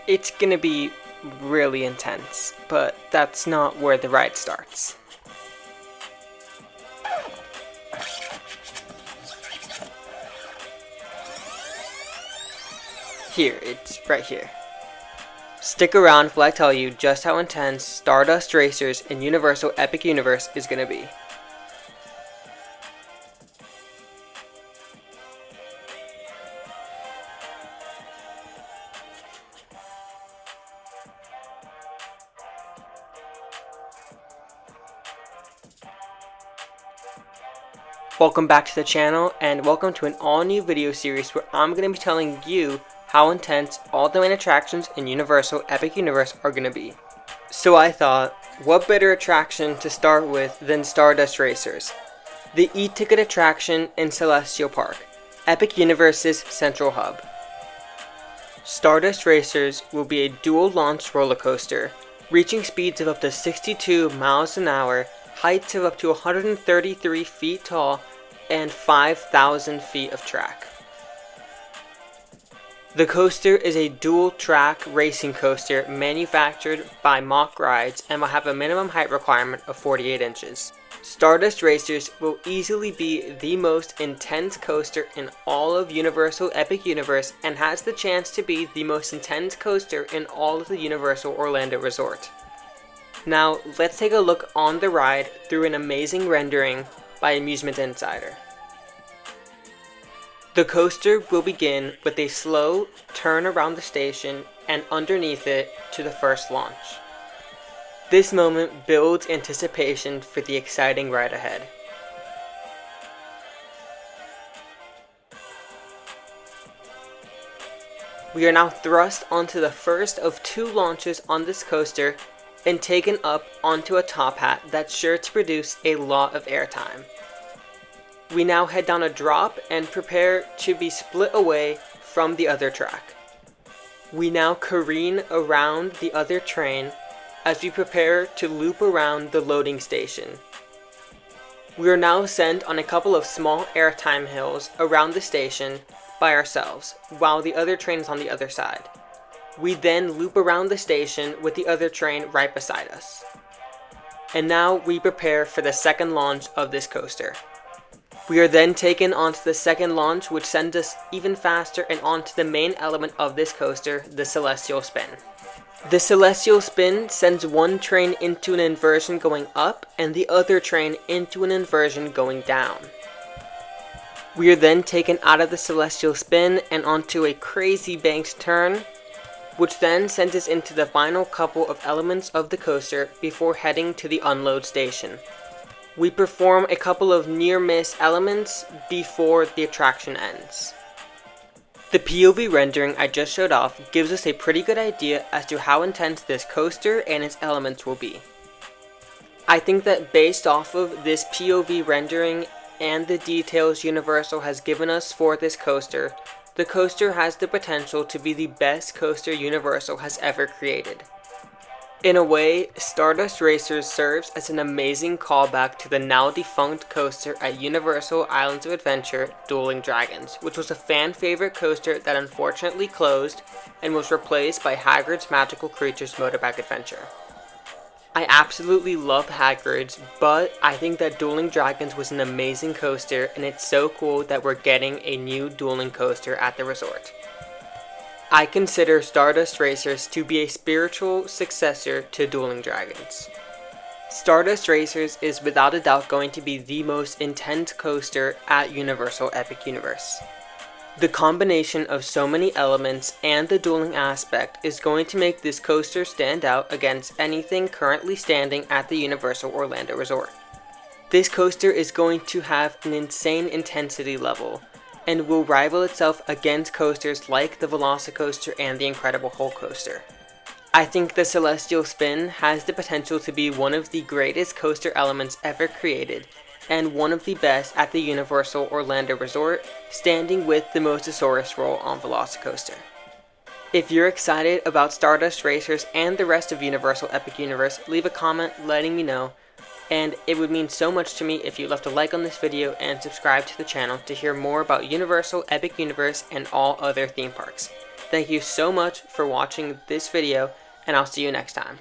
It's gonna be really intense, but that's not where the ride starts. Here, it's right here. Stick around while I tell you just how intense Stardust Racers in Universal Epic Universe is gonna be. Welcome back to the channel, and welcome to an all-new video series where I'm going to be telling you how intense all the main attractions in Universal Epic Universe are going to be. So I thought, what better attraction to start with than Stardust Racers, the e-ticket attraction in Celestial Park, Epic Universe's central hub. Stardust Racers will be a dual-launch roller coaster, reaching speeds of up to 62 miles an hour, heights of up to 133 feet tall, and 5,000 feet of track. The coaster is a dual-track racing coaster manufactured by Mock Rides and will have a minimum height requirement of 48 inches. Stardust Racers will easily be the most intense coaster in all of Universal Epic Universe and has the chance to be the most intense coaster in all of the Universal Orlando Resort. Now, let's take a look on the ride through an amazing rendering by Amusement Insider. The coaster will begin with a slow turn around the station and underneath it to the first launch. This moment builds anticipation for the exciting ride ahead. We are now thrust onto the first of two launches on this coaster and taken up onto a top hat that's sure to produce a lot of airtime. We now head down a drop and prepare to be split away from the other track. We now careen around the other train as we prepare to loop around the loading station. We are now sent on a couple of small airtime hills around the station by ourselves, while the other train is on the other side. We then loop around the station with the other train right beside us. And now we prepare for the second launch of this coaster. We are then taken onto the second launch, which sends us even faster and onto the main element of this coaster, the Celestial Spin. The Celestial Spin sends one train into an inversion going up and the other train into an inversion going down. We are then taken out of the Celestial Spin and onto a crazy banked turn, which then sends us into the final couple of elements of the coaster before heading to the unload station. We perform a couple of near-miss elements before the attraction ends. The POV rendering I just showed off gives us a pretty good idea as to how intense this coaster and its elements will be. I think that based off of this POV rendering and the details Universal has given us for this coaster, the coaster has the potential to be the best coaster Universal has ever created. In a way, Stardust Racers serves as an amazing callback to the now defunct coaster at Universal Islands of Adventure, Dueling Dragons, which was a fan favorite coaster that unfortunately closed and was replaced by Hagrid's Magical Creatures Motorbike Adventure. I absolutely love Hagrid's, but I think that Dueling Dragons was an amazing coaster, and it's so cool that we're getting a new dueling coaster at the resort. I consider Stardust Racers to be a spiritual successor to Dueling Dragons. Stardust Racers is without a doubt going to be the most intense coaster at Universal Epic Universe. The combination of so many elements and the dueling aspect is going to make this coaster stand out against anything currently standing at the Universal Orlando Resort. This coaster is going to have an insane intensity level, and will rival itself against coasters like the Velocicoaster and the Incredible Hulk coaster. I think the Celestial Spin has the potential to be one of the greatest coaster elements ever created, and one of the best at the Universal Orlando Resort, standing with the Mosasaurus roll on Velocicoaster. If you're excited about Stardust Racers and the rest of Universal Epic Universe, leave a comment letting me know. And it would mean so much to me if you left a like on this video and subscribe to the channel to hear more about Universal Epic Universe and all other theme parks. Thank you so much for watching this video, and I'll see you next time.